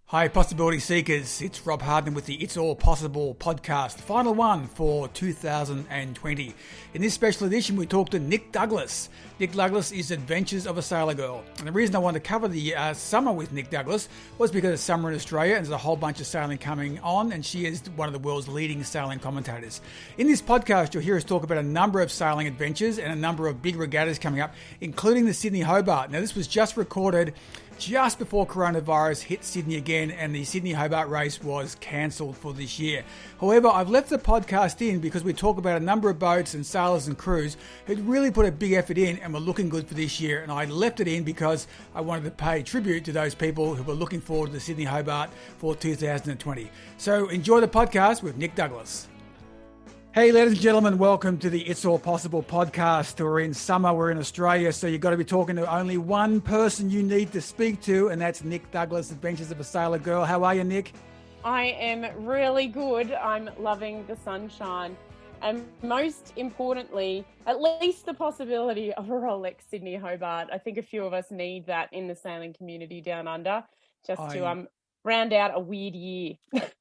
Hi, Possibility Seekers. It's Rob Hardman with the It's All Possible podcast, final one for 2020. In this special edition, we talk to Nick Douglas. Nick Douglas is Adventures of a Sailor Girl. And the reason I wanted to cover the summer with Nick Douglas was because it's summer in Australia and there's a whole bunch of sailing coming on, and she is one of the world's leading sailing commentators. In this podcast, you'll hear us talk about a number of sailing adventures and a number of big regattas coming up, including the Sydney Hobart. Now, this was just recorded just before coronavirus hit Sydney again, and the Sydney Hobart race was cancelled for this year. However, I've left the podcast in because we talk about a number of boats and sailors and crews who'd really put a big effort in and were looking good for this year, and I left it in because I wanted to pay tribute to those people who were looking forward to the Sydney Hobart for 2020. So enjoy the podcast with Nick Douglas. Hey, ladies and gentlemen, welcome to the It's All Possible podcast. We're in summer, we're in Australia, so you've got to be talking to only one person you need to speak to, and that's Nick Douglas, Adventures of a Sailor Girl. How are you, Nick? I am really good. I'm loving the sunshine. And most importantly, at least the possibility of a Rolex Sydney Hobart. I think a few of us need that in the sailing community down under, just to round out a weird year.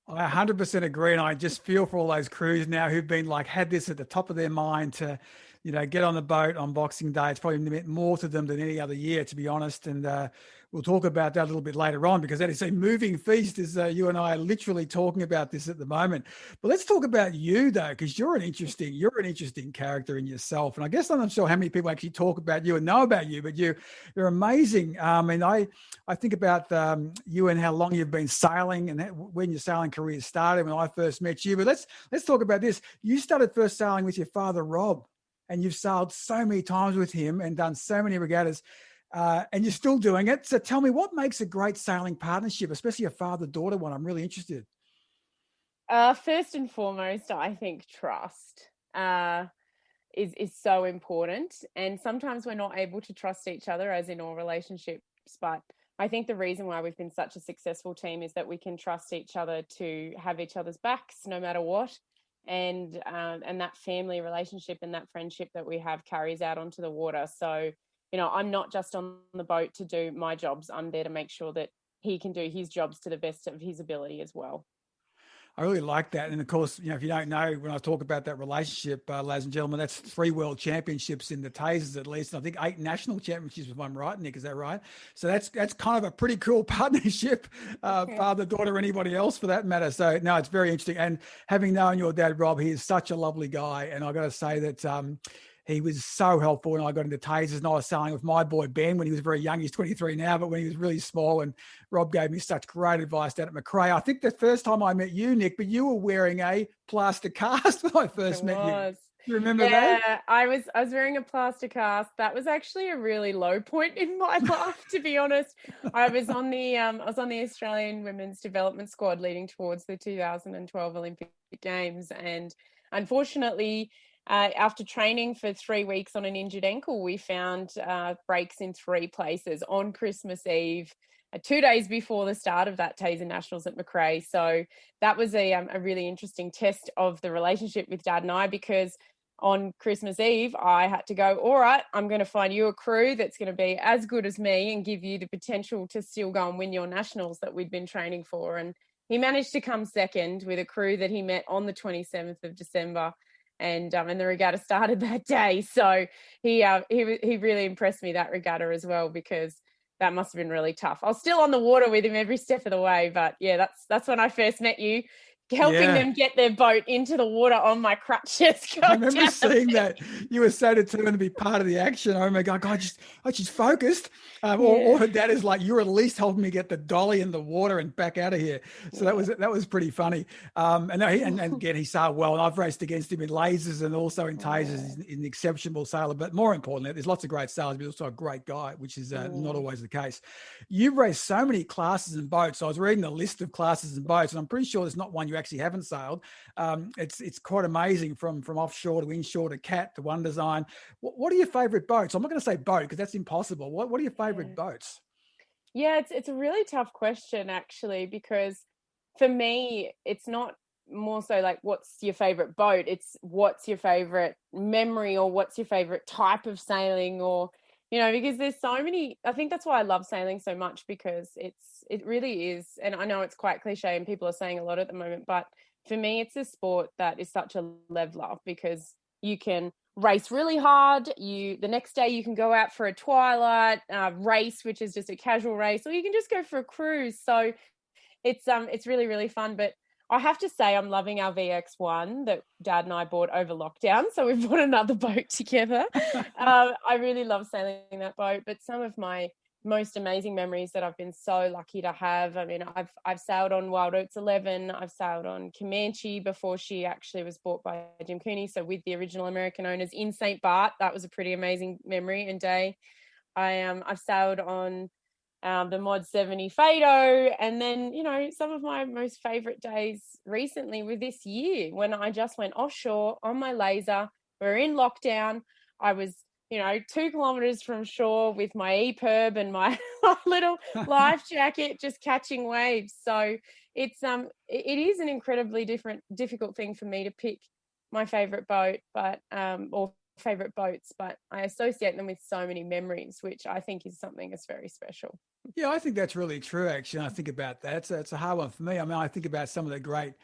I 100% agree, and I just feel for all those crews now who've been had this at the top of their mind to, get on the boat on Boxing Day. It's probably meant more to them than any other year, to be honest. And we'll talk about that a little bit later on, because that is a moving feast, as you and I are literally talking about this at the moment. But let's talk about you, though, because you're an interesting character in yourself. And I guess I'm not sure how many people actually talk about you and know about you, but you're amazing. And I think about you and how long you've been sailing and when your sailing career started when I first met you. But let's talk about this. You started first sailing with your father, Rob, and you've sailed so many times with him and done so many regattas, and you're still doing it. So tell me, what makes a great sailing partnership, especially a father-daughter one? I'm really interested. First and foremost, I think trust is so important. And sometimes we're not able to trust each other, as in all relationships. But I think the reason why we've been such a successful team is that we can trust each other to have each other's backs no matter what. And that family relationship and that friendship that we have carries out onto the water. So, I'm not just on the boat to do my jobs. I'm there to make sure that he can do his jobs to the best of his ability as well. I really like that. And of course, if you don't know, when I talk about that relationship, ladies and gentlemen, that's 3 world championships in the Tasers at least. And I think 8 national championships, if I'm right, Nick, is that right? So that's kind of a pretty cool partnership, father, daughter, anybody else for that matter. So no, it's very interesting. And having known your dad, Rob, he is such a lovely guy. And I got to say that, he was so helpful when I got into Tasers, and I was sailing with my boy Ben when he was very young. He's 23 now, but when he was really small, and Rob gave me such great advice down at Macrae. I think the first time I met you, Nick, but you were wearing a plaster cast when I first met you. You remember that? Yeah, I was wearing a plaster cast. That was actually a really low point in my life, to be honest. I was on the Australian women's development squad leading towards the 2012 Olympic Games, and unfortunately, after training for 3 weeks on an injured ankle, we found breaks in 3 places on Christmas Eve, 2 days before the start of that Taser Nationals at Macrae. So that was a really interesting test of the relationship with Dad and I, because on Christmas Eve, I had to go, all right, I'm going to find you a crew that's going to be as good as me and give you the potential to still go and win your nationals that we'd been training for. And he managed to come second with a crew that he met on the 27th of December. And the regatta started that day. So he really impressed me, that regatta as well, because that must have been really tough. I was still on the water with him every step of the way, but yeah, that's when I first met you, helping them get their boat into the water on my crutches. I remember seeing that. You were so determined to be part of the action. I remember going, God, she's focused. Or her dad is like, you're at least helping me get the dolly in the water and back out of here. So that was pretty funny. And again, he sailed well. And I've raced against him in lasers and also in tasers. He's an exceptional sailor. But more importantly, there's lots of great sailors, but also a great guy, which is not always the case. You've raced so many classes and boats. So I was reading the list of classes and boats, and I'm pretty sure there's not one you actually haven't sailed. It's quite amazing, from offshore to inshore to cat to One Design. What are your favorite boats? I'm not going to say boat because that's impossible. What are your favorite boats? Yeah, it's a really tough question, actually, because for me, it's not more so like what's your favorite boat, it's what's your favorite memory, or what's your favorite type of sailing, or Because there's so many. I think that's why I love sailing so much, because it really is. And I know it's quite cliche and people are saying a lot at the moment, but for me, it's a sport that is such a leveler, because you can race really hard. The next day you can go out for a twilight race, which is just a casual race, or you can just go for a cruise. So it's really, really fun. But I have to say, I'm loving our VX1 that Dad and I bought over lockdown. So we've bought another boat together. I really love sailing that boat. But some of my most amazing memories that I've been so lucky to have. I mean, I've sailed on Wild Oats 11. I've sailed on Comanche before she actually was bought by Jim Cooney. So with the original American owners in St. Bart, that was a pretty amazing memory and day. I've sailed on the Mod 70 Fado, and then some of my most favorite days recently were this year, when I just went offshore on my laser. We're in lockdown. I was 2 kilometers from shore with my EPIRB and my little life jacket, just catching waves. So it is an incredibly difficult thing for me to pick my favorite boat, but or favorite boats, but I associate them with so many memories, which I think is something that's very special. Yeah, I think that's really true, actually. I think about that. It's a hard one for me. I mean, I think about some of the great,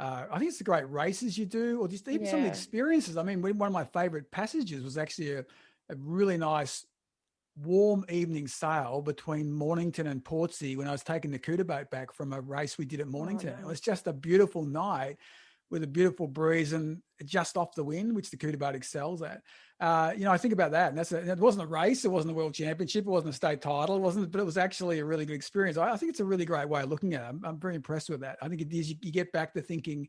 I think it's the great races you do, or just even some of the experiences. I mean, one of my favorite passages was actually a really nice warm evening sail between Mornington and Portsea when I was taking the Cuda boat back from a race we did at Mornington. Oh, nice. It was just a beautiful night with a beautiful breeze and just off the wind, which the Cuda boat excels at. I think about that, and it wasn't a race, it wasn't a world championship, it wasn't a state title, but it was actually a really good experience. I think it's a really great way of looking at it. I'm very impressed with that. I think it is. You get back to thinking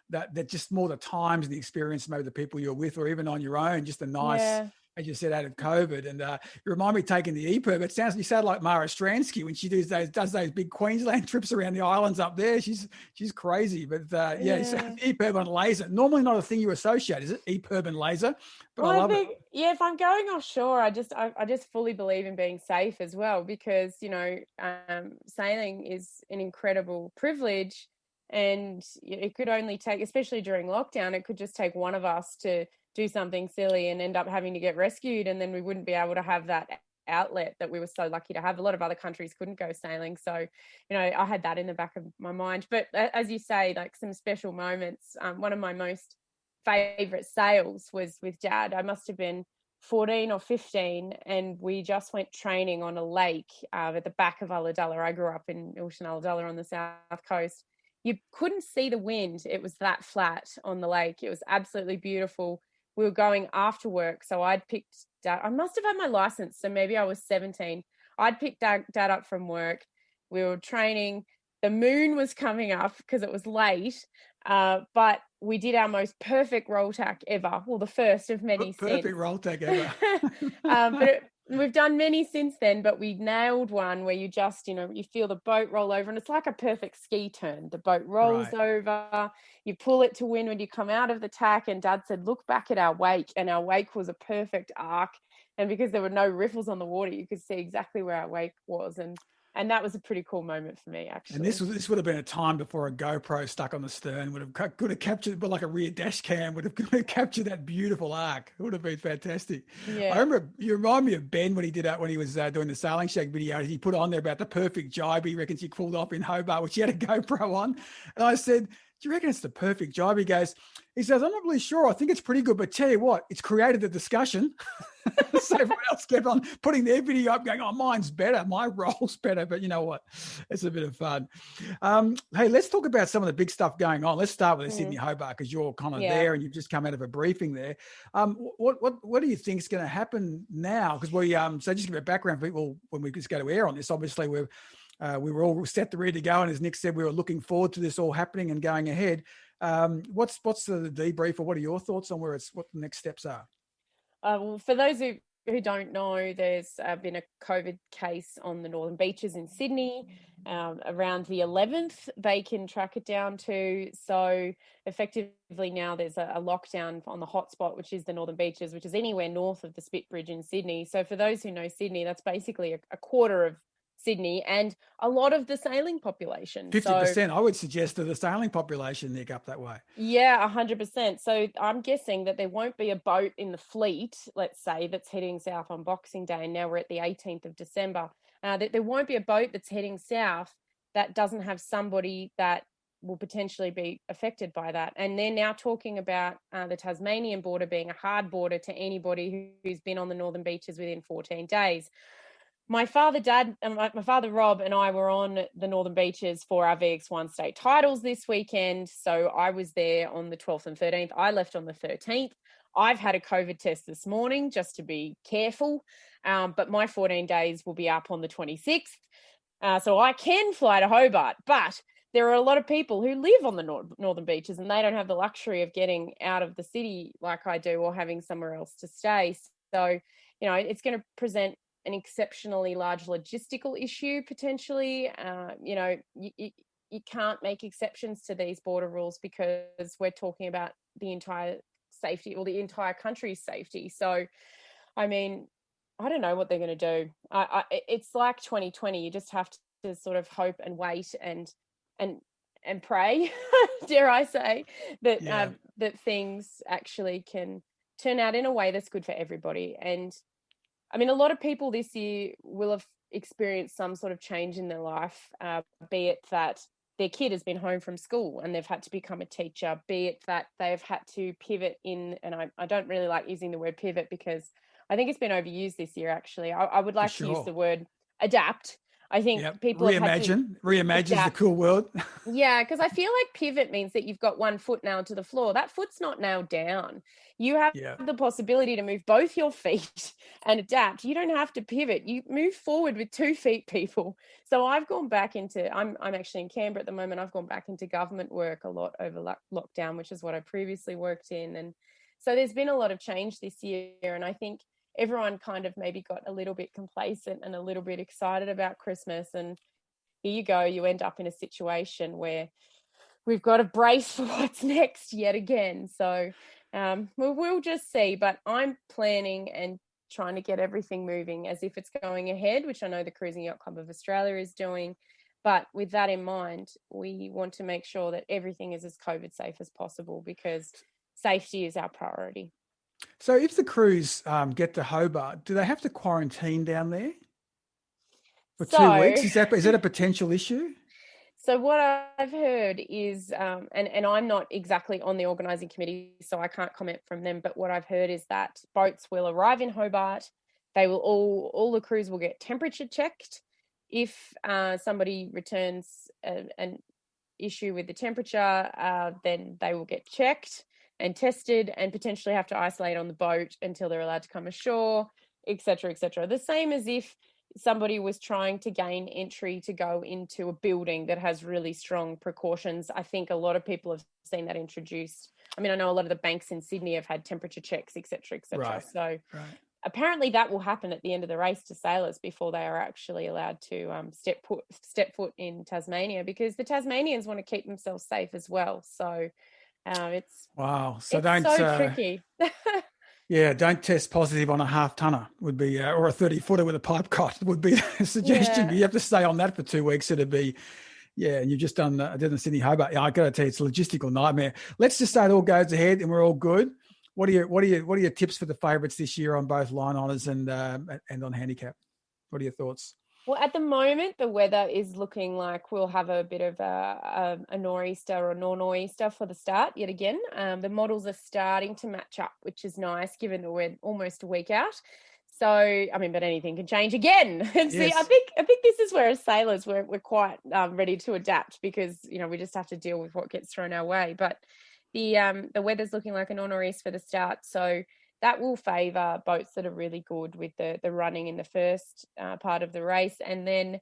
that just more the times, the experience, maybe the people you're with, or even on your own, just a nice, as you said, out of COVID. And you remind me of taking the EPIRB. You sound like Mara Stransky when she does those big Queensland trips around the islands up there. She's crazy. But so EPIRB on laser, normally not a thing you associate, is it? EPIRB and laser. But I love it. Yeah, if I'm going offshore, I just fully believe in being safe as well, because sailing is an incredible privilege, and it could only take, especially during lockdown, it could just take one of us to do something silly and end up having to get rescued, and then we wouldn't be able to have that outlet that we were so lucky to have. A lot of other countries couldn't go sailing, so I had that in the back of my mind. But as you say, like some special moments. One of my most favorite sails was with Dad. I must have been 14 or 15, and we just went training on a lake at the back of Ulladulla. I grew up in Ilshan Ulladulla on the south coast. You couldn't see the wind. It was that flat on the lake. It was absolutely beautiful. We were going after work, so I'd picked Dad. I must have had my license, so maybe I was 17. I'd picked Dad up from work. We were training. The moon was coming up because it was late, but we did our most perfect roll tack ever. Well, the first of many. Perfect roll tack ever. But we've done many since then, but we nailed one where you just, you feel the boat roll over, and it's like a perfect ski turn. The boat rolls over, you pull it to windward, you come out of the tack, and Dad said, look back at our wake. And our wake was a perfect arc. And because there were no riffles on the water, you could see exactly where our wake was. And that was a pretty cool moment for me, actually. And this would have been a time before a GoPro could have captured, but like a rear dash cam could have captured that beautiful arc. It would have been fantastic. Yeah. I remember, you remind me of Ben when he did that, when he was doing the Sailing Shack video. He put on there about the perfect jibe he reckons he pulled off in Hobart, which he had a GoPro on. And I said, do you reckon it's the perfect jibe? He says, I'm not really sure. I think it's pretty good, but tell you what, it's created the discussion. So everyone else kept on putting their video up going, oh, mine's better. My roll's better. But you know what? It's a bit of fun. Hey, let's talk about some of the big stuff going on. Let's start with the Sydney Hobart, because you're kind of there and you've just come out of a briefing there. What do you think is going to happen now? Because so just give a background for people when we just go to air on this. Obviously, we were all set to ready to go. And as Nick said, we were looking forward to this all happening and going ahead. What's the debrief, or what are your thoughts on what the next steps are? Well, for those who don't know, there's been a COVID case on the Northern Beaches in Sydney. Around the 11th, they can track it down to. So effectively now there's a lockdown on the hotspot, which is the Northern Beaches, which is anywhere north of the Spit Bridge in Sydney. So for those who know Sydney, that's basically a quarter of Sydney and a lot of the sailing population. So 50%. I would suggest to the sailing population, Nick, up that way. yeah, 100%. So I'm guessing that there won't be a boat in the fleet, let's say, that's heading south on Boxing Day, and now we're at the 18th of December, that there won't be a boat that's heading south that doesn't have somebody that will potentially be affected by that. And they're now talking about the Tasmanian border being a hard border to anybody who's been on the northern beaches within 14 days. My father, Rob, and I were on the Northern Beaches for our VX1 state titles this weekend. So I was there on the 12th and 13th. I left on the 13th. I've had a COVID test this morning just to be careful, but my 14 days will be up on the 26th. So I can fly to Hobart, but there are a lot of people who live on the northern beaches and they don't have the luxury of getting out of the city like I do or having somewhere else to stay. So, it's going to present an exceptionally large logistical issue potentially. You can't make exceptions to these border rules because we're talking about the entire safety or the entire country's safety. So, I mean, I don't know what they're going to do. It's like 2020. You just have to sort of hope and wait and pray, dare I say, that that things actually can turn out in a way that's good for everybody. And I mean, a lot of people this year will have experienced some sort of change in their life, be it that their kid has been home from school and they've had to become a teacher, be it that they've had to pivot in, and I don't really like using the word pivot because I think it's been overused this year, actually. I would like to use the word adapt. I think people have had to reimagine's the cool word. Yeah, because I feel like pivot means that you've got one foot nailed to the floor. That foot's not nailed down. You have the possibility to move both your feet and adapt. You don't have to pivot. You move forward with 2 feet, people. So I've gone back into, I'm actually in Canberra at the moment. I've gone back into government work a lot over lockdown, which is what I previously worked in. And so there's been a lot of change this year. And I think everyone kind of maybe got a little bit complacent and a little bit excited about Christmas. And here you go, you end up in a situation where we've got to brace for what's next yet again. So we'll just see. But I'm planning and trying to get everything moving as if it's going ahead, which I know the Cruising Yacht Club of Australia is doing. But with that in mind, we want to make sure that everything is as COVID safe as possible because safety is our priority. So if the crews get to Hobart, do they have to quarantine down there for 2 weeks? Is that a potential issue? So what I've heard is, and I'm not exactly on the organising committee, so I can't comment from them, but what I've heard is that boats will arrive in Hobart. They will all the crews will get temperature checked. If somebody returns an issue with the temperature, then they will get checked and tested and potentially have to isolate on the boat until they're allowed to come ashore, etc., etc. The same as if somebody was trying to gain entry to go into a building that has really strong precautions. I think a lot of people have seen that introduced. I mean, I know a lot of the banks in Sydney have had temperature checks, etc., etc. Right. So apparently that will happen at the end of the race to sailors before they are actually allowed to step foot in Tasmania, because the Tasmanians want to keep themselves safe as well. So it's so tricky. Yeah, don't test positive on a half tonner would be, or a 30-footer with a pipe cot would be the suggestion. You have to stay on that for 2 weeks. It'd be, and you've just done Sydney Hobart. Yeah, I got to tell you, it's a logistical nightmare. Let's just say it all goes ahead and we're all good. What are your tips for the favourites this year on both line honours and on handicap? What are your thoughts? Well, at the moment, the weather is looking like we'll have a bit of a nor'easter or nor'easter for the start yet again. The models are starting to match up, which is nice given that we're almost a week out. So, I mean, but anything can change again. And see, I think this is where as sailors we're quite ready to adapt because, we just have to deal with what gets thrown our way. But the weather's looking like a nor'easter for the start. So that will favour boats that are really good with the running in the first part of the race. And then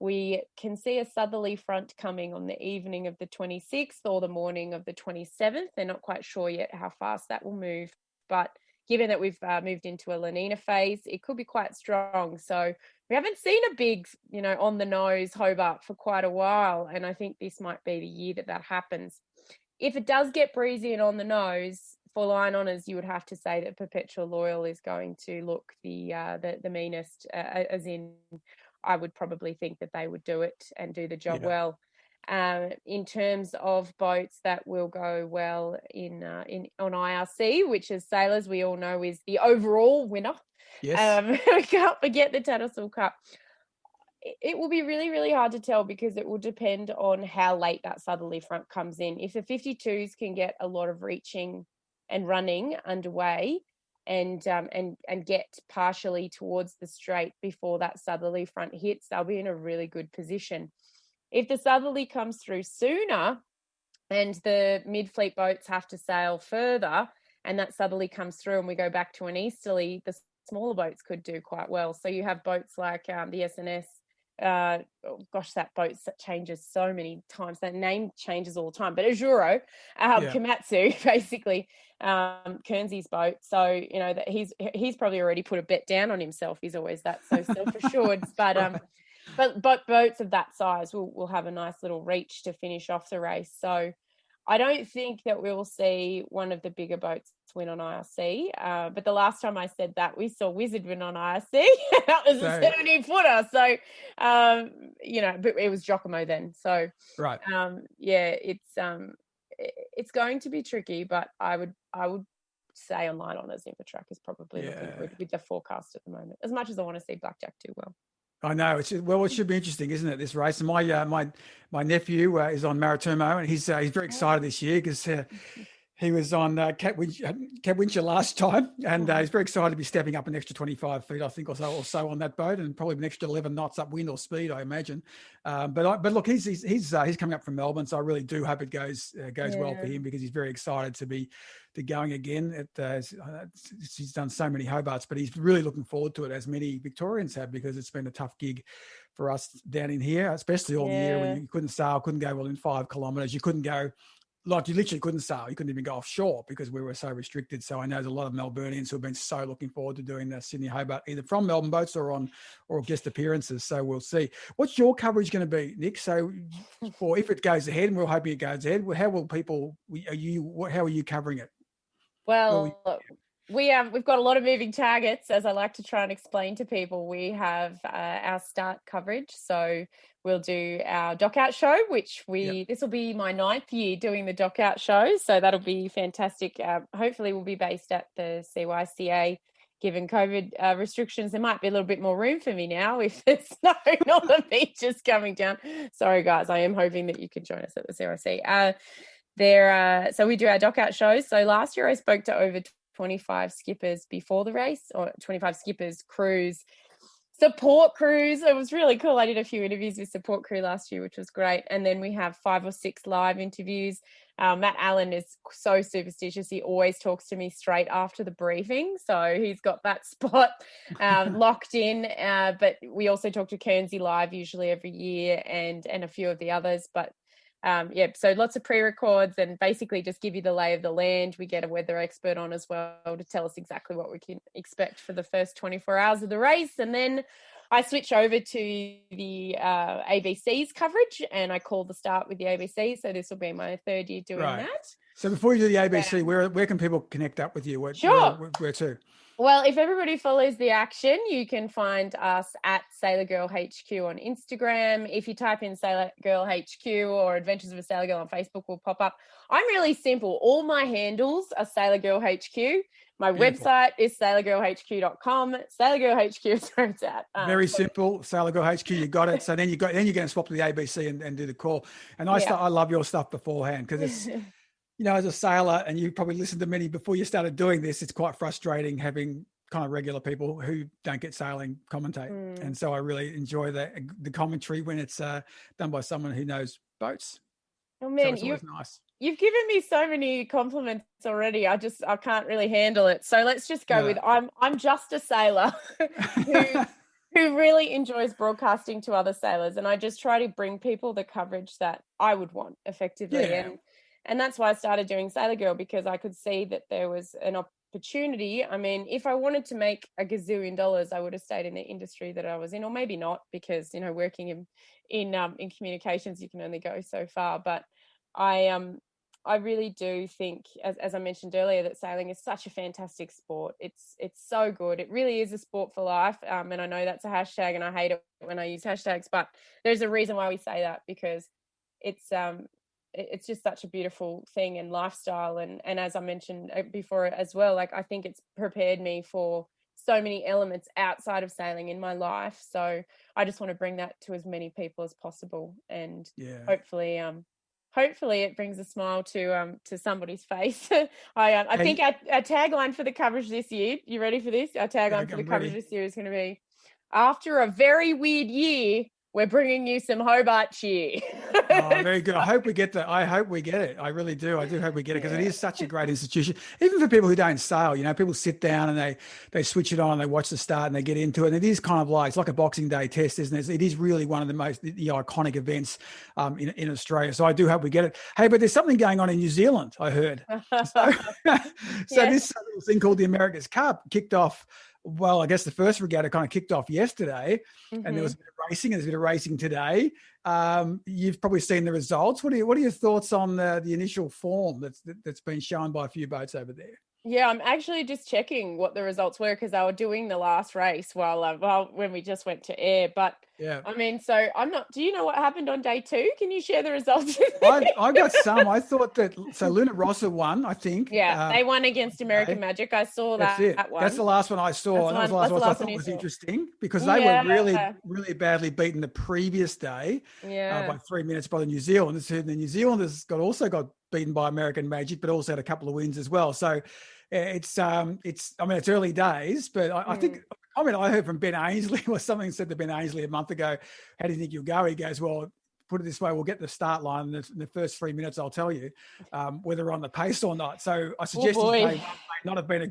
we can see a southerly front coming on the evening of the 26th or the morning of the 27th. They're not quite sure yet how fast that will move. But given that we've moved into a La Nina phase, it could be quite strong. So we haven't seen a big, on the nose Hobart for quite a while. And I think this might be the year that happens. If it does get breezy and on the nose, for line honours, you would have to say that Perpetual Loyal is going to look the meanest, as in I would probably think that they would do it and do the job Yeah. well. In terms of boats that will go well on IRC, which as sailors we all know is the overall winner. Yes. We can't forget the Tattersall Cup. It will be really, really hard to tell because it will depend on how late that southerly front comes in. If the 52s can get a lot of reaching and running underway and get partially towards the straight before that southerly front hits, they'll be in a really good position. If the southerly comes through sooner and the mid-fleet boats have to sail further and that southerly comes through and we go back to an easterly, the smaller boats could do quite well. So you have boats like the SNS. That boat changes so many times. That name changes all the time. But Azuro, Komatsu, basically, Kernsy's boat. So you know that he's probably already put a bet down on himself. He's always that so self-assured. But but boats of that size will have a nice little reach to finish off the race. So I don't think that we will see one of the bigger boats win on IRC. But the last time I said that, we saw Wizard win on IRC. That was a 70-footer. So, but it was Giacomo then. So, right. It's going to be tricky, but I would say Online Honours Infotrak is probably looking good with the forecast at the moment, as much as I want to see Blackjack do well. I know. It should be interesting, isn't it, this race? And my nephew is on Maritumo, and he's very excited this year because he was on Cat Wincher last time, and he's very excited to be stepping up an extra 25 feet, I think, or so on that boat, and probably an extra 11 knots up wind or speed, I imagine. But look, he's coming up from Melbourne, so I really do hope it goes well for him because he's very excited to be going again. He's done so many Hobarts, but he's really looking forward to it, as many Victorians have, because it's been a tough gig for us down in here, especially all year when you couldn't sail, couldn't go within 5 kilometres, you couldn't go. Like, you literally couldn't sail. You couldn't even go offshore because we were so restricted. So I know there's a lot of Melburnians who have been so looking forward to doing the Sydney Hobart, either from Melbourne boats or guest appearances. So we'll see. What's your coverage going to be, Nick? So if it goes ahead, and we're hoping it goes ahead, how are you covering it? Well, we've got a lot of moving targets, as I like to try and explain to people. We have our start coverage. So we'll do our Dockout show, which this will be my 9th year doing the Dockout show. So that'll be fantastic. Hopefully we'll be based at the CYCA. Given COVID restrictions, there might be a little bit more room for me now if there's snow on the beaches coming down. Sorry, guys. I am hoping that you can join us at the CYC. So we do our Dockout shows. So last year I spoke to over 25 skippers before the race, or 25 skippers, crews, support crews. It was really cool. I did a few interviews with support crew last year, which was great. And then we have 5 or 6 live interviews. Matt Allen is so superstitious. He always talks to me straight after the briefing. So he's got that spot locked in. But we also talk to Kernsey live usually every year and a few of the others. But so lots of pre-records and basically just give you the lay of the land. We get a weather expert on as well to tell us exactly what we can expect for the first 24 hours of the race. And then I switch over to the ABC's coverage and I call the start with the ABC. So this will be my 3rd year doing that. So before you do the ABC, where can people connect up with you? Where to? Well, if everybody follows the action, you can find us at Sailor Girl HQ on Instagram. If you type in Sailor Girl HQ or Adventures of a Sailor Girl on Facebook, will pop up. I'm really simple. All my handles are Sailor Girl HQ. My website is sailorgirlhq.com. Sailor Girl HQ is where it's at. Very simple. Sailor Girl HQ, you got it. So then you're going to swap to the ABC and do the call. And I love your stuff beforehand because it's, as a sailor, and you probably listened to many before you started doing this, it's quite frustrating having kind of regular people who don't get sailing commentate. And so I really enjoy the commentary when it's done by someone who knows boats. Oh man, so it's nice. You've given me so many compliments already. I can't really handle it. So let's just go with I'm just a sailor who really enjoys broadcasting to other sailors, and I just try to bring people the coverage that I would want effectively. And that's why I started doing Sailor Girl, because I could see that there was an opportunity. I mean, if I wanted to make a gazillion dollars, I would have stayed in the industry that I was in, or maybe not, because working in communications, you can only go so far. But I I really do think, as I mentioned earlier, that sailing is such a fantastic sport. It's so good. It really is a sport for life. And I know that's a hashtag, and I hate it when I use hashtags, but there's a reason why we say that, because it's just such a beautiful thing and lifestyle. And as I mentioned before as well, like, I think it's prepared me for so many elements outside of sailing in my life. So I just want to bring that to as many people as possible, and hopefully it brings a smile to somebody's face. I think our tagline for the coverage this year, you ready for this? Our tagline for the coverage this year is going to be, after a very weird year, we're bringing you some Hobart cheer. Oh, very good. I hope we get that. I hope we get it. I really do. I do hope we get it, because it is such a great institution. Even for people who don't sail, people sit down and they switch it on, they watch the start and they get into it. And it is kind of like, it's like a Boxing Day test, isn't it? It is really one of the most iconic events in Australia. So I do hope we get it. Hey, but there's something going on in New Zealand, I heard. So this little thing called the America's Cup kicked off. Well, I guess the first regatta kind of kicked off yesterday, and there was a bit of racing, and there's a bit of racing today. You've probably seen the results. What are your thoughts on the initial form that's been shown by a few boats over there? Yeah, I'm actually just checking what the results were, because I was doing the last race while when we just went to air. But yeah, I mean, so I'm not. Do you know what happened on day 2? Can you share the results? I got some. I thought that. So Luna Rossa won, I think. Yeah, they won against American Magic. I saw That's it. that one. That's the last one I saw. That was the last one I thought was interesting, because they were really, really badly beaten the previous day by 3 minutes by the New Zealanders. The New Zealanders also got beaten by American Magic, but also had a couple of wins as well. So it's early days, but I think a comment I heard from Ben Ainsley was something said to Ben Ainsley a month ago. How do you think you'll go? He goes, well, put it this way, we'll get the start line in the first 3 minutes. I'll tell you whether we're on the pace or not. So I suggest his day may not have been a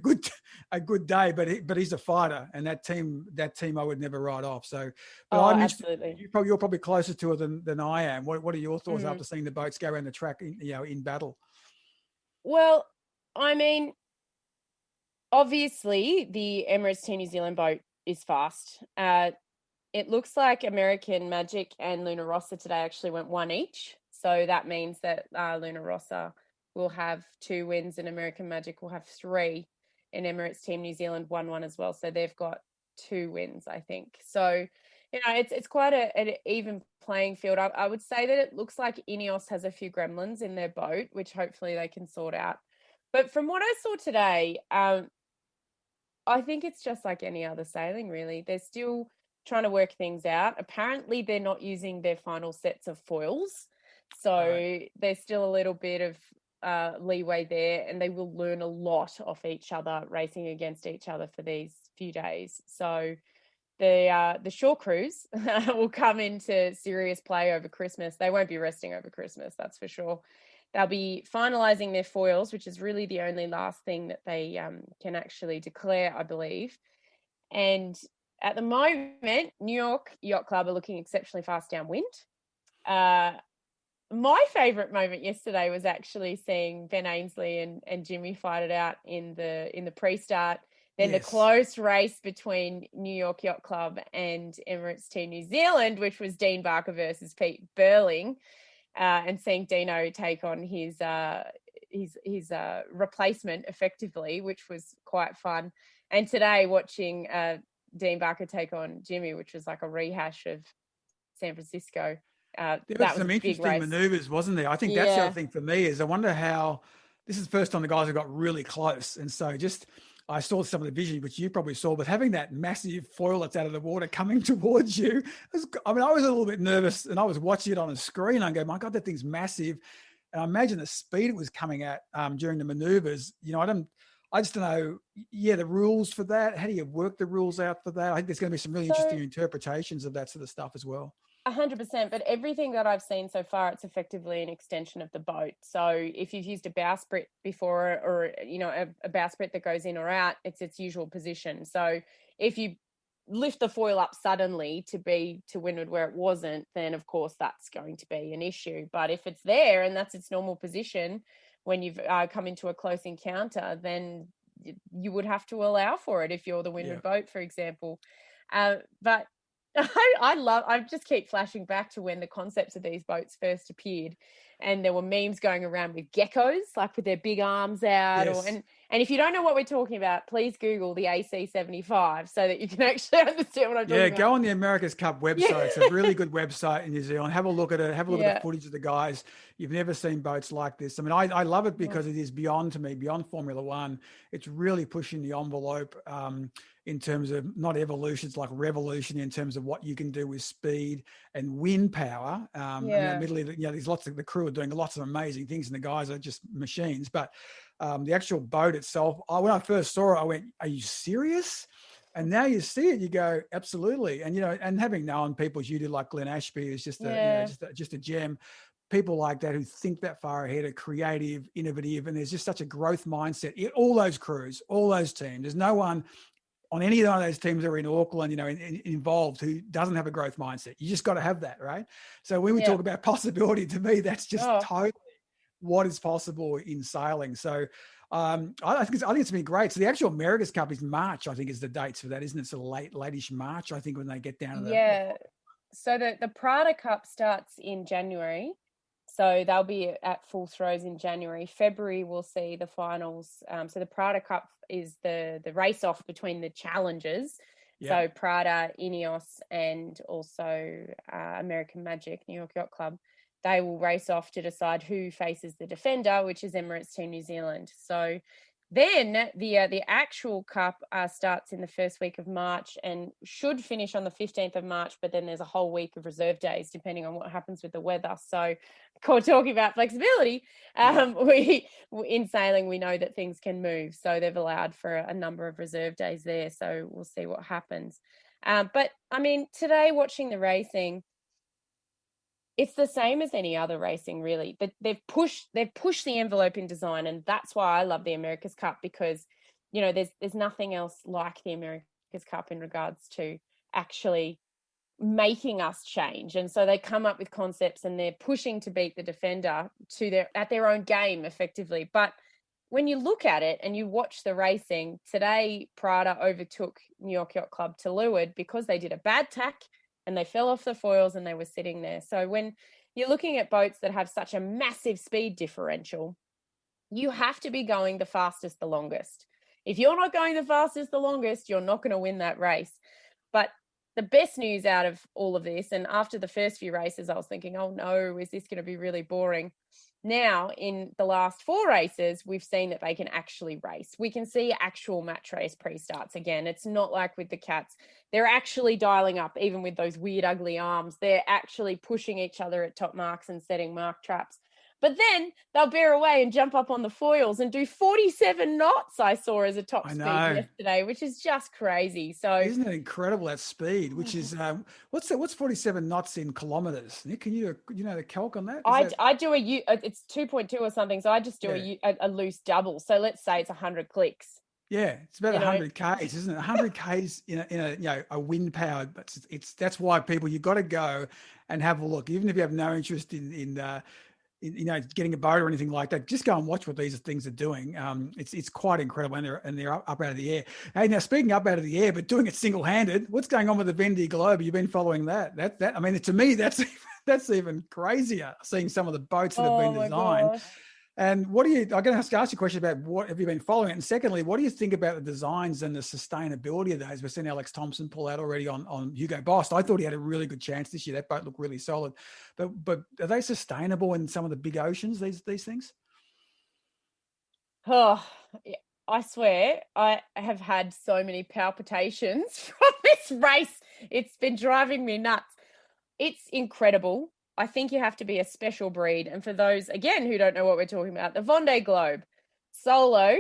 good day, but he's a fighter, and that team I would never write off. So, but absolutely. You're probably closer to it than I am. What are your thoughts after seeing the boats go around the track in battle? Well, I mean, obviously the Emirates Team New Zealand boat is fast. It looks like American Magic and Luna Rossa today actually went one each. So that means that Luna Rossa will have 2 wins and American Magic will have 3. And Emirates Team New Zealand won 1 as well. So they've got 2 wins, I think. So, it's quite an even playing field. I would say that it looks like Ineos has a few gremlins in their boat, which hopefully they can sort out. But from what I saw today, I think it's just like any other sailing, really. They're still trying to work things out. Apparently, they're not using their final sets of foils. So there's still a little bit of leeway there, and they will learn a lot off each other, racing against each other for these few days. So the shore crews will come into serious play over Christmas. They won't be resting over Christmas, that's for sure. They'll be finalising their foils, which is really the only last thing that they can actually declare, I believe. And at the moment, New York Yacht Club are looking exceptionally fast downwind. My favourite moment yesterday was actually seeing Ben Ainsley and Jimmy fight it out in the pre-start. Then the close race between New York Yacht Club and Emirates Team New Zealand, which was Dean Barker versus Pete Burling, and seeing Dino take on his replacement effectively, which was quite fun. And today watching Dean Barker take on Jimmy, which was like a rehash of San Francisco. There was some interesting manoeuvres, wasn't there? I think that's the other thing for me is I wonder how this is the first time the guys have got really close. And so I saw some of the vision, which you probably saw, but having that massive foil that's out of the water coming towards you, I was a little bit nervous, and I was watching it on a screen. I go, my God, that thing's massive. And I imagine the speed it was coming at during the maneuvers. I just don't know. Yeah, the rules for that. How do you work the rules out for that? I think there's going to be some really interesting interpretations of that sort of stuff as well. 100%, but everything that I've seen so far, it's effectively an extension of the boat. So if you've used a bowsprit before, or a bowsprit that goes in or out, it's its usual position. So if you lift the foil up suddenly to windward where it wasn't, then of course that's going to be an issue. But if it's there and that's its normal position when you've come into a close encounter, then you would have to allow for it if you're the windward boat, for example. But I just keep flashing back to when the concepts of these boats first appeared, and there were memes going around with geckos, like with their big arms out, Yes. and if you don't know what we're talking about, please Google the AC-75 so that you can actually understand what I'm talking about. Go on the America's Cup website. Yeah. It's a really good website in New Zealand. Have a look at it. Have a look at the Yeah. footage of the guys. You've never seen boats like this. I mean, I love it because it is beyond, to me, beyond Formula One. It's really pushing the envelope in terms of not evolution, it's like revolution in terms of what you can do with speed and wind power. And admittedly, there's lots of the crew are doing lots of amazing things, and the guys are just machines. But the actual boat itself, when I first saw it, I went, "Are you serious?" And now you see it, you go, absolutely. And, and having known people as you do, like Glenn Ashby, is just just a gem. People like that who think that far ahead, are creative, innovative, and there's just such a growth mindset in all those crews, all those teams. There's no one on any of those teams that are in Auckland, involved, who doesn't have a growth mindset. You just got to have that, right? So when we talk about possibility, to me, that's just totally what is possible in sailing. So I think it's been great. So the actual America's Cup is March, I think, is the dates for that, isn't it? So late-ish March, I think, when they get down to the So the Prada Cup starts in January. So they'll be at full throws in January. February, we'll see the finals. So the Prada Cup is the race off between the challengers. So Prada, Ineos, and also American Magic, New York Yacht Club. They will race off to decide who faces the defender, which is Emirates Team New Zealand. So then the actual cup starts in the first week of March and should finish on the 15th of March, but then there's a whole week of reserve days depending on what happens with the weather. So talking about flexibility, we in sailing, we know that things can move. So they've allowed for a number of reserve days there. So we'll see what happens. But I mean, today watching the racing, it's the same as any other racing, really. But they've pushed the envelope in design, and that's why I love the America's Cup, because there's nothing else like the America's Cup in regards to actually making us change. And so they come up with concepts, and they're pushing to beat the defender at their own game, effectively. But when you look at it and you watch the racing today, Prada overtook New York Yacht Club to leeward because they did a bad tack and they fell off the foils and they were sitting there. So when you're looking at boats that have such a massive speed differential, you have to be going the fastest, the longest. If you're not going the fastest, the longest, you're not going to win that race. But the best news out of all of this, and after the first few races, I was thinking, oh no, is this going to be really boring? Now, in the last 4 races, we've seen that they can actually race. We can see actual match race pre-starts again. It's not like with the cats. They're actually dialing up, even with those weird, ugly arms. They're actually pushing each other at top marks and setting mark traps. But then they'll bear away and jump up on the foils and do 47 knots, I saw as a top speed yesterday, which is just crazy. So isn't it incredible, that speed, which is what's 47 knots in kilometers? Nick, can you know the calc on that? I do it's 2.2 or something. So I just do a loose double. So let's say it's 100 clicks. Yeah, it's about 100 Ks, isn't it? 100 Ks in a wind powered, but that's why people, you've got to go and have a look, even if you have no interest in getting a boat or anything like that. Just go and watch what these things are doing. It's quite incredible, and they're up out of the air. Hey, now speaking up out of the air, but doing it single handed, what's going on with the Vendée Globe? You've been following that? That I mean, to me, that's even crazier. Seeing some of the boats that have been designed. Gosh. And I'm going to ask you a question about what have you been following it? And secondly, what do you think about the designs and the sustainability of those? We've seen Alex Thompson pull out already on Hugo Boss. I thought he had a really good chance this year. That boat looked really solid. But are they sustainable in some of the big oceans, these things? Oh, I swear I have had so many palpitations from this race. It's been driving me nuts. It's incredible. I think you have to be a special breed. And for those, again, who don't know what we're talking about, the Vendée Globe, solo,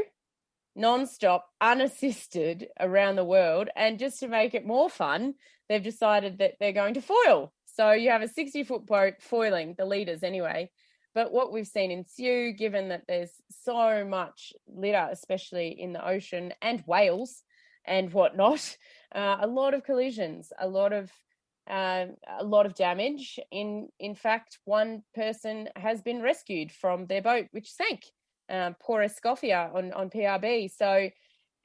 non-stop, unassisted around the world. And just to make it more fun, they've decided that they're going to foil. So you have a 60-foot boat foiling, the leaders anyway. But what we've seen ensue, given that there's so much litter, especially in the ocean and whales and whatnot, a lot of collisions, a lot of damage. In fact, one person has been rescued from their boat, which sank, poor Escoffier on PRB. So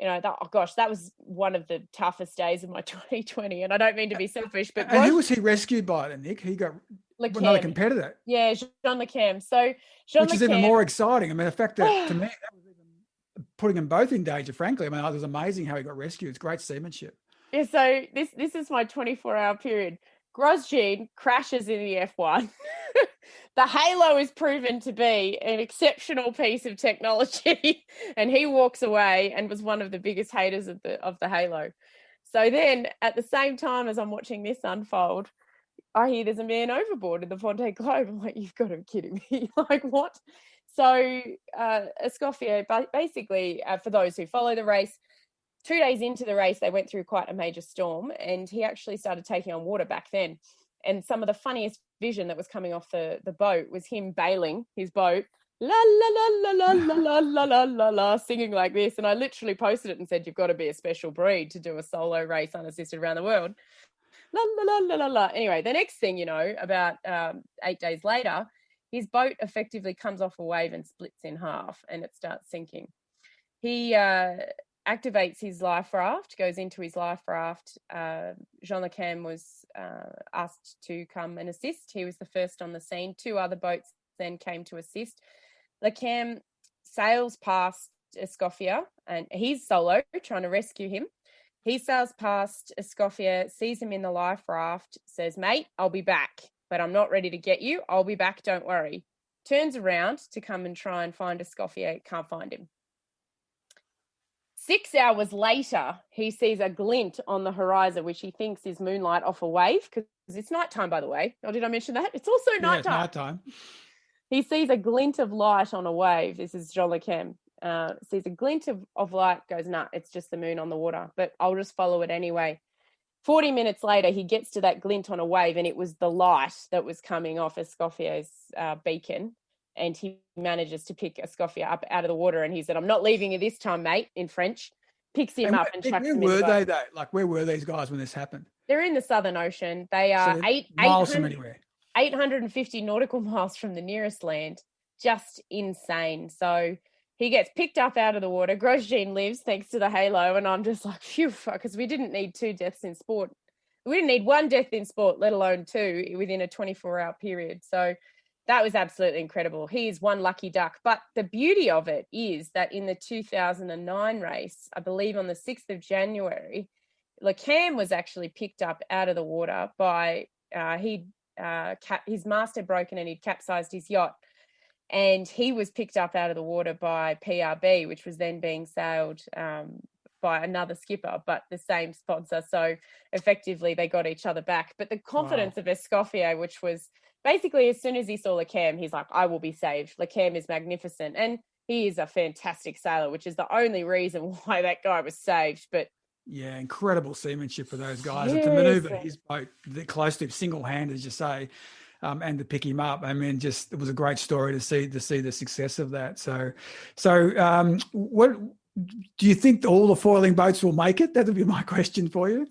oh gosh, that was one of the toughest days of my 2020. And I don't mean to be selfish, but And who was he rescued by then, Nick? He got another Lecam. competitor. Yeah, Jean Lecam. So Jean Which is even Lecam. more exciting. I mean, the fact that to me, that was even putting them both in danger, frankly. I mean, it was amazing how he got rescued. It's great seamanship. Yeah, so this is my 24-hour period. Grosjean crashes in the F1. The Halo is proven to be an exceptional piece of technology, and he walks away and was one of the biggest haters of the Halo. So then, at the same time as I'm watching this unfold, I hear there's a man overboard in the Fontaine Globe. I'm like, you've got to be kidding me. Like, what? So Escoffier, basically, for those who follow the race, 2 days into the race, they went through quite a major storm, and he actually started taking on water back then. And some of the funniest vision that was coming off the boat was him bailing his boat, la la la la la la la la la la, singing like this. And I literally posted it and said, you've got to be a special breed to do a solo race unassisted around the world. La la la la la la. Anyway, the next thing you know, about 8 days later, his boat effectively comes off a wave and splits in half, and it starts sinking. He activates his life raft, goes into his life raft. Jean Lecam was asked to come and assist. He was the first on the scene. 2 other boats then came to assist. Lecam sails past Escoffier, and he's solo trying to rescue him. He sails past Escoffier, sees him in the life raft, says, mate, I'll be back, but I'm not ready to get you. I'll be back, don't worry. Turns around to come and try and find Escoffier, can't find him. 6 hours later, he sees a glint on the horizon, which he thinks is moonlight off a wave, because it's nighttime, by the way. Or did I mention that? It's also nighttime. It's nighttime. He sees a glint of light on a wave. This is Jean Lecam. Sees a glint of light, goes, nah, it's just the moon on the water, but I'll just follow it anyway. 40 minutes later, he gets to that glint on a wave, and it was the light that was coming off Escoffier's beacon. And he manages to pick Escoffier up out of the water. And he said, I'm not leaving you this time, mate, in French. Picks him up and chucks him in the boat. Where were they, though? Like, where were these guys when this happened? They're in the Southern Ocean. They are so miles from anywhere. 850 nautical miles from the nearest land. Just insane. So he gets picked up out of the water. Grosjean lives thanks to the Halo. And I'm just like, phew, because we didn't need 2 deaths in sport. We didn't need 1 death in sport, let alone 2 within a 24-hour period. So that was absolutely incredible. He is one lucky duck. But the beauty of it is that in the 2009 race, I believe on the 6th of January, Lecam was actually picked up out of the water by, his mast had broken and he'd capsized his yacht. And he was picked up out of the water by PRB, which was then being sailed by another skipper, but the same sponsor. So effectively they got each other back. But the confidence of Escoffier, which was basically as soon as he saw Lecam, he's like, I will be saved. Lecam is magnificent. And he is a fantastic sailor, which is the only reason why that guy was saved. But yeah, incredible seamanship for those guys. Yes. And to maneuver his boat close to him, single-handed, as you say, and to pick him up. I mean, just it was a great story to see the success of that. So what do you think all the foiling boats will make it? That would be my question for you.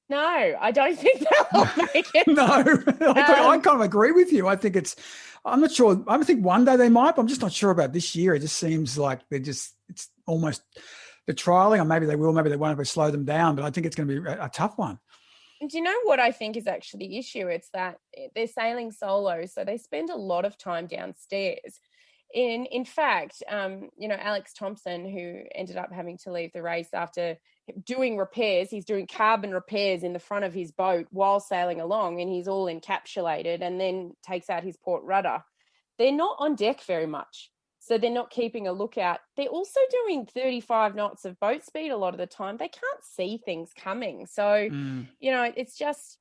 No, I don't think they'll make it. No, I kind of agree with you. I'm not sure. I think one day they might, but I'm just not sure about this year. It just seems like it's almost the trialing, or maybe they will, maybe they won't, if we slow them down, but I think it's going to be a tough one. Do you know what I think is actually the issue? It's that they're sailing solo, so they spend a lot of time downstairs. In fact, Alex Thompson, who ended up having to leave the race after doing repairs, he's doing carbon repairs in the front of his boat while sailing along, and he's all encapsulated, and then takes out his port rudder. They're not on deck very much, so they're not keeping a lookout. They're also doing 35 knots of boat speed a lot of the time. They can't see things coming. So, it's just,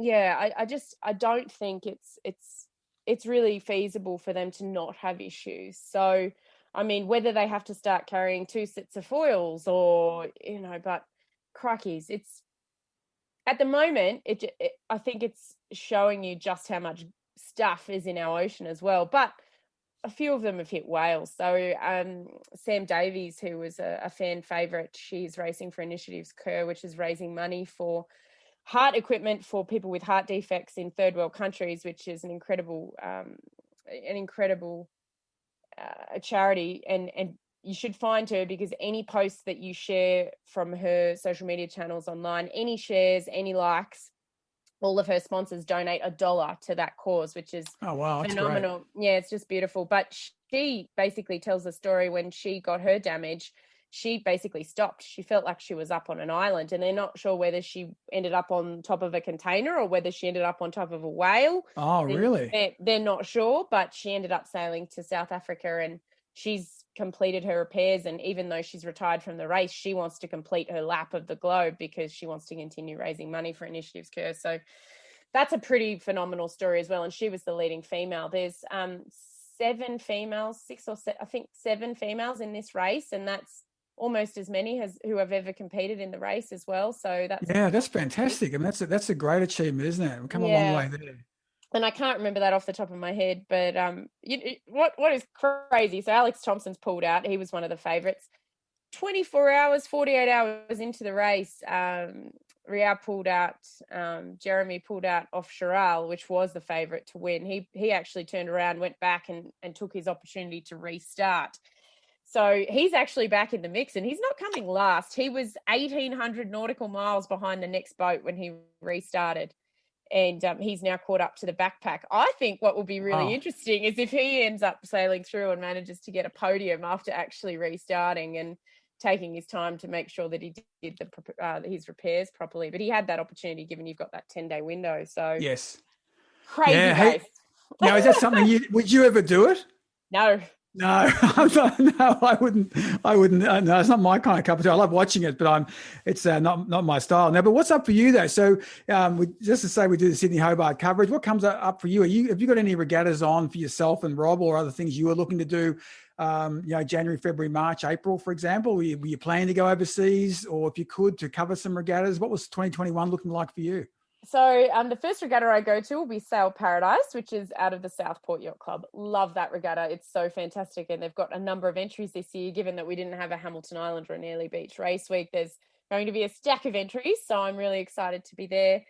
I don't think it's really feasible for them to not have issues. So, I mean, whether they have to start carrying 2 sets of foils or, but crikey's, it's at the moment, I think it's showing you just how much stuff is in our ocean as well. But a few of them have hit whales. So Sam Davies, who was a fan favourite, she's racing for Initiatives Kerr, which is raising money for heart equipment for people with heart defects in third world countries, which is an incredible charity. And you should find her, because any posts that you share from her social media channels online, any shares, any likes, all of her sponsors donate $1 to that cause, which is phenomenal. Yeah, it's just beautiful. But she basically tells the story when she got her damage. She basically stopped. She felt like she was up on an island, and they're not sure whether she ended up on top of a container or whether she ended up on top of a whale. Oh, really? They're not sure, but she ended up sailing to South Africa, and she's completed her repairs. And even though she's retired from the race, she wants to complete her lap of the globe because she wants to continue raising money for Initiatives Curse. So that's a pretty phenomenal story as well. And she was the leading female. There's 7 females, I think 7 females in this race, and that's almost as many as who have ever competed in the race as well. So that's fantastic. I mean, that's a great achievement, isn't it? We've come a long way there. And I can't remember that off the top of my head, but what is crazy? So Alex Thompson's pulled out. He was one of the favourites. 24 hours, 48 hours into the race, Ria pulled out. Jeremy pulled out off Charal, which was the favourite to win. He actually turned around, went back, and took his opportunity to restart. So he's actually back in the mix, and he's not coming last. He was 1,800 nautical miles behind the next boat when he restarted, and he's now caught up to the backpack. I think what will be really interesting is if he ends up sailing through and manages to get a podium after actually restarting and taking his time to make sure that he did his repairs properly. But he had that opportunity, given you've got that 10-day window. So yes, crazy race. Now, is that something would you ever do it? No. No, I wouldn't. No, it's not my kind of cup of tea. I love watching it, but it's not my style. Now, but what's up for you though? So, just to say, we do the Sydney Hobart coverage. What comes up for you? Have you got any regattas on for yourself and Rob, or other things you were looking to do? January, February, March, April, for example. Were you planning to go overseas, or if you could, to cover some regattas? What was 2021 looking like for you? So the first regatta I go to will be Sail Paradise, which is out of the Southport Yacht Club. Love that regatta. It's so fantastic. And they've got a number of entries this year, given that we didn't have a Hamilton Island or an Airlie Beach race week. There's going to be a stack of entries, so I'm really excited to be there.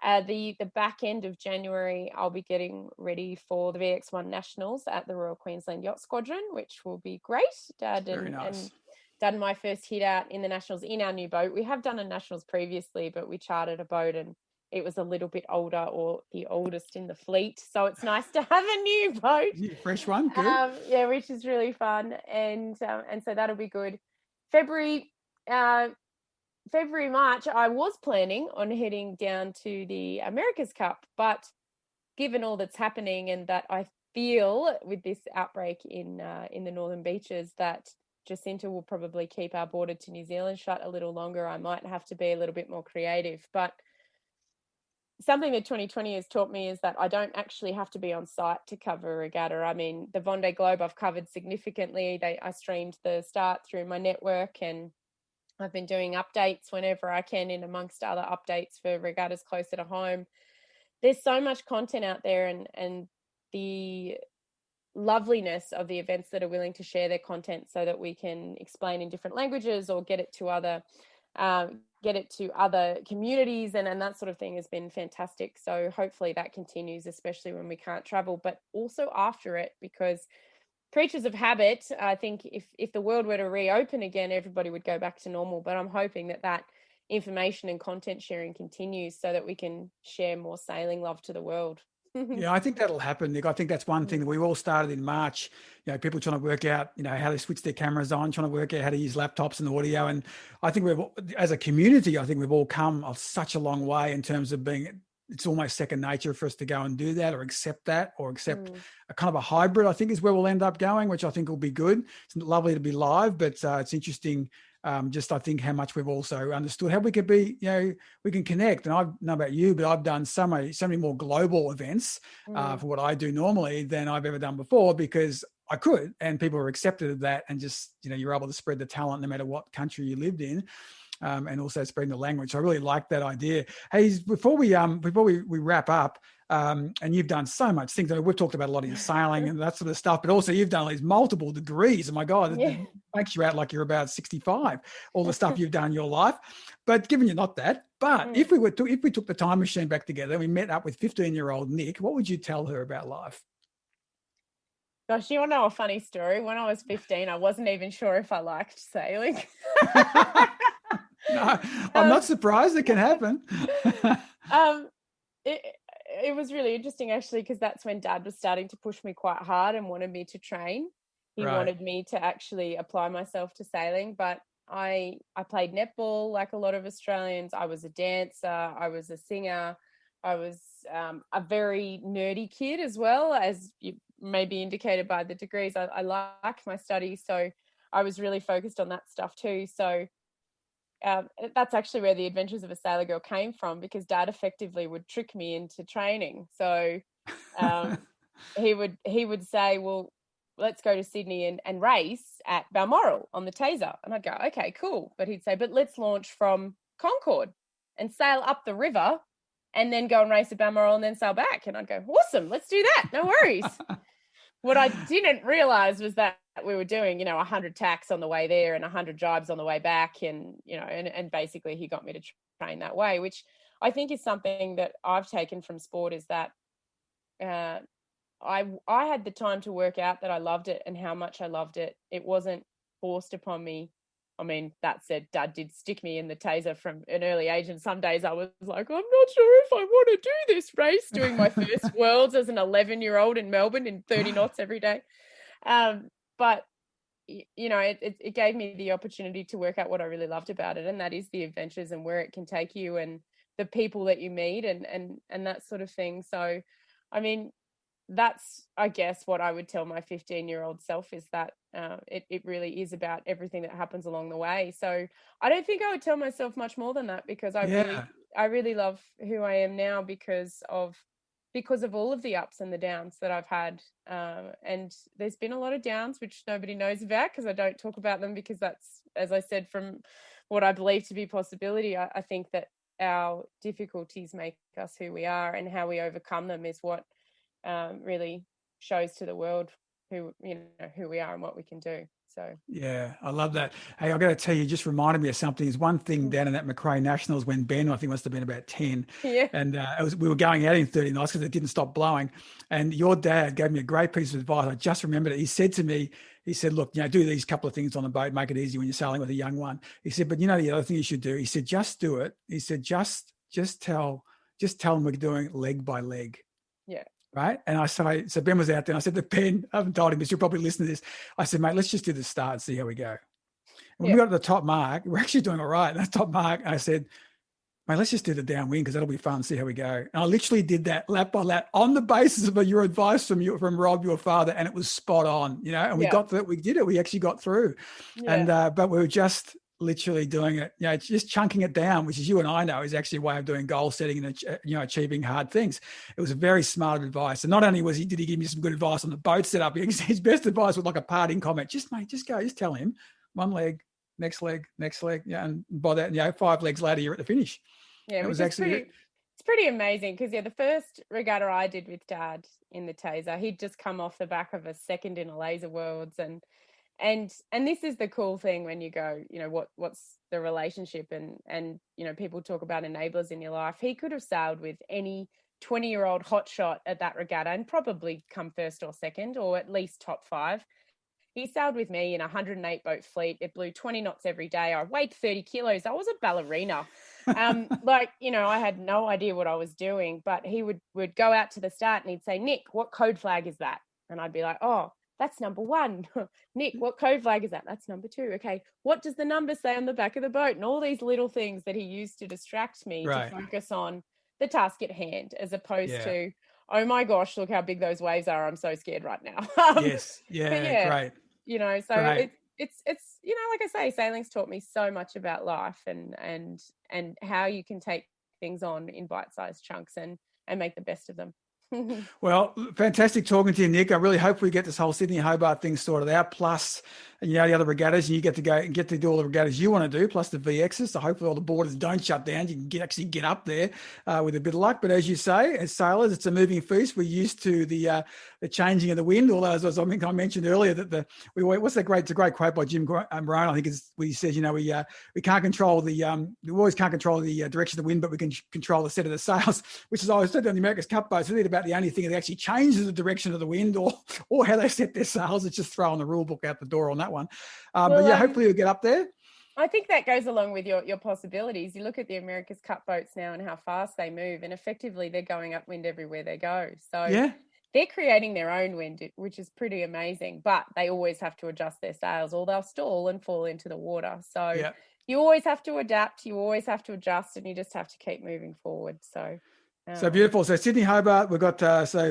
The back end of January, I'll be getting ready for the VX1 Nationals at the Royal Queensland Yacht Squadron, which will be great. Dad and done my first hit out in the Nationals in our new boat. We have done a Nationals previously, but we chartered a boat and it was a little bit older, or the oldest in the fleet. So it's nice to have a new boat. Fresh one, good. Which is really fun. And so that'll be good. February, March, I was planning on heading down to the America's Cup, but given all that's happening, and that I feel with this outbreak in the Northern Beaches, that Jacinta will probably keep our border to New Zealand shut a little longer, I might have to be a little bit more creative. But something that 2020 has taught me is that I don't actually have to be on site to cover a regatta. I mean, the Vendée Globe I've covered significantly. I streamed the start through my network, and I've been doing updates whenever I can, in amongst other updates for regattas closer to home. There's so much content out there, and the loveliness of the events that are willing to share their content so that we can explain in different languages or get it to other communities and that sort of thing has been fantastic. So hopefully that continues, especially when we can't travel, but also after it, because creatures of habit, I think if the world were to reopen again, everybody would go back to normal. But I'm hoping that information and content sharing continues so that we can share more sailing love to the world. Yeah, I think that'll happen, Nick. I think that's one thing that we all started in March. People trying to work out, how they switch their cameras on, trying to work out how to use laptops and audio. And I think as a community, we've all come such a long way in terms of it's almost second nature for us to go and do that, or accept a kind of a hybrid, I think is where we'll end up going, which I think will be good. It's lovely to be live, but it's interesting. I think how much we've also understood how we could be, we can connect. And I don't know about you, but I've done so many more global events for what I do normally than I've ever done before, because I could, and people were accepted of that. And just, you're able to spread the talent no matter what country you lived in. And also spreading the language. So I really like that idea. Hey, before we wrap up, and you've done so much things. We've talked about a lot of your sailing and that sort of stuff, but also you've done these multiple degrees. Oh my God, it makes you out like you're about 65, all the stuff you've done in your life. But given you're not that, but if we took the time machine back together, we met up with 15-year-old Nick, what would you tell her about life? Gosh, you want to know a funny story? When I was 15, I wasn't even sure if I liked sailing. No, I'm not surprised. It can happen. um, it, it was really interesting actually, because that's when Dad was starting to push me quite hard and wanted me to train. He Right. wanted me to actually apply myself to sailing, but I played netball like a lot of Australians. I was a dancer. I was a singer. I was a very nerdy kid as well, as you may be indicated by the degrees. I liked my studies, so I was really focused on that stuff too. So that's actually where the Adventures of a Sailor Girl came from, because Dad effectively would trick me into training. So um, he would say, well, let's go to Sydney and race at Balmoral on the Taser. And I'd go, okay, cool. But he'd say, but let's launch from Concord and sail up the river and then go and race at Balmoral and then sail back. And I'd go, awesome, let's do that. No worries. What I didn't realize was that we were doing, 100 tacks on the way there and 100 jibes on the way back. And, and basically he got me to train that way, which I think is something that I've taken from sport, is that I had the time to work out that I loved it and how much I loved it. It wasn't forced upon me. I mean, that said, Dad did stick me in the Taser from an early age, and some days I was like, I'm not sure if I want to do this race, doing my first Worlds as an 11-year-old in Melbourne in 30 knots every day. But it gave me the opportunity to work out what I really loved about it, and that is the adventures and where it can take you and the people that you meet and that sort of thing. So, I mean, that's, I guess, what I would tell my 15-year-old self, is that it really is about everything that happens along the way. So I don't think I would tell myself much more than that, because I really love who I am now because of all of the ups and the downs that I've had. And there's been a lot of downs which nobody knows about, because I don't talk about them, because that's, as I said, from what I believe to be possibility. I think that our difficulties make us who we are, and how we overcome them is what really shows to the world who we are and what we can do. So yeah, I love that. Hey, I got to tell you, just reminded me of something. There's one thing down in that Macrae Nationals when Ben, I think, must have been about 10, yeah, and we were going out in 30 knots because it didn't stop blowing. And your dad gave me a great piece of advice. I just remembered it. He said to me, look, do these couple of things on the boat, make it easy when you're sailing with a young one. He said, but the other thing you should do, he said, just do it. He said, just tell them we're doing leg by leg. Yeah. Right. And so Ben was out there, and I said to Ben, I haven't told him, but you'll probably listen to this. I said, mate, let's just do the start and see how we go. And when we got to the top mark, we're actually doing all right. That top mark, I said, mate, let's just do the downwind, because that'll be fun, see how we go. And I literally did that lap by lap on the basis of your advice from Rob, your father, and it was spot on, and we got through. We did it. We actually got through. Yeah. And but we were just literally doing it, just chunking it down, which, as you and I know, is actually a way of doing goal setting and achieving hard things. It was a very smart advice. And not only did he give me some good advice on the boat setup, his best advice was like a parting comment: just go, just tell him one leg, next leg, and by that, 5 legs later, you're at the finish. Yeah, it was actually it's pretty amazing, because the first regatta I did with Dad in the Taser, he'd just come off the back of a second in a Laser Worlds, and this is the cool thing when you go, what's the relationship, and people talk about enablers in your life. He could have sailed with any 20-year-old hotshot at that regatta and probably come first or second, or at least top 5. He sailed with me in a 108 boat fleet. It blew 20 knots every day. I weighed 30 kilos. I was a ballerina. I had no idea what I was doing, but he would go out to the start and he'd say, Nick, what code flag is that? And I'd be like, oh, that's number 1. Nick, what code flag is that? That's number 2. Okay. What does the number say on the back of the boat? And all these little things that he used to distract me to focus on the task at hand, as opposed to, oh my gosh, look how big those waves are. I'm so scared right now. Yes. Yeah. Great. So great. It's like I say, sailing's taught me so much about life and how you can take things on in bite-sized chunks and make the best of them. Well, fantastic talking to you, Nick. I really hope we get this whole Sydney Hobart thing sorted out. Plus, the other regattas, and you get to do all the regattas you want to do, plus the VXs. So hopefully all the borders don't shut down. You can actually get up there with a bit of luck. But as you say, as sailors, it's a moving feast. We're used to the changing of the wind. Although, as I mentioned earlier, that it's a great quote by Jim Rohn. I think is where he says, we can't control we always can't control the direction of the wind, but we can control the set of the sails, which is I said on the America's Cup boats, really about the only thing that actually changes the direction of the wind or how they set their sails. It's just throwing the rule book out the door on that one. Hopefully we'll get up there. I think that goes along with your possibilities. You look at the America's Cup boats now and how fast they move, and effectively they're going upwind everywhere they go. So they're creating their own wind, which is pretty amazing, but they always have to adjust their sails or they'll stall and fall into the water. So you always have to adapt, you always have to adjust, and you just have to keep moving forward. So beautiful. So Sydney Hobart, we've got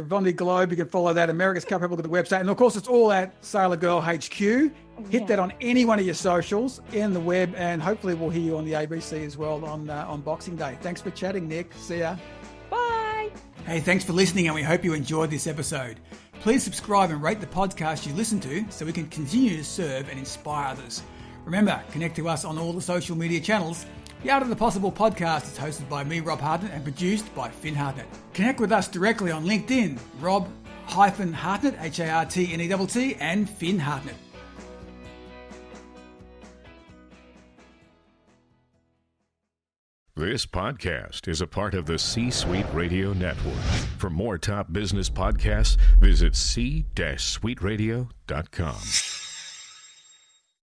Bondi Globe. You can follow that. America's Cup. Have a look at the website, and of course, it's all at Sailor Girl HQ. Hit that on any one of your socials in the web, and hopefully we'll hear you on the ABC as well on Boxing Day. Thanks for chatting, Nick. See ya. Bye. Hey, thanks for listening, and we hope you enjoyed this episode. Please subscribe and rate the podcast you listen to so we can continue to serve and inspire others. Remember, connect to us on all the social media channels. The Art of the Possible podcast is hosted by me, Rob Hartnett, and produced by Finn Hartnett. Connect with us directly on LinkedIn, Rob-Hartnett, Hartnett, and Finn Hartnett. This podcast is a part of the C-Suite Radio Network. For more top business podcasts, visit c-suiteradio.com.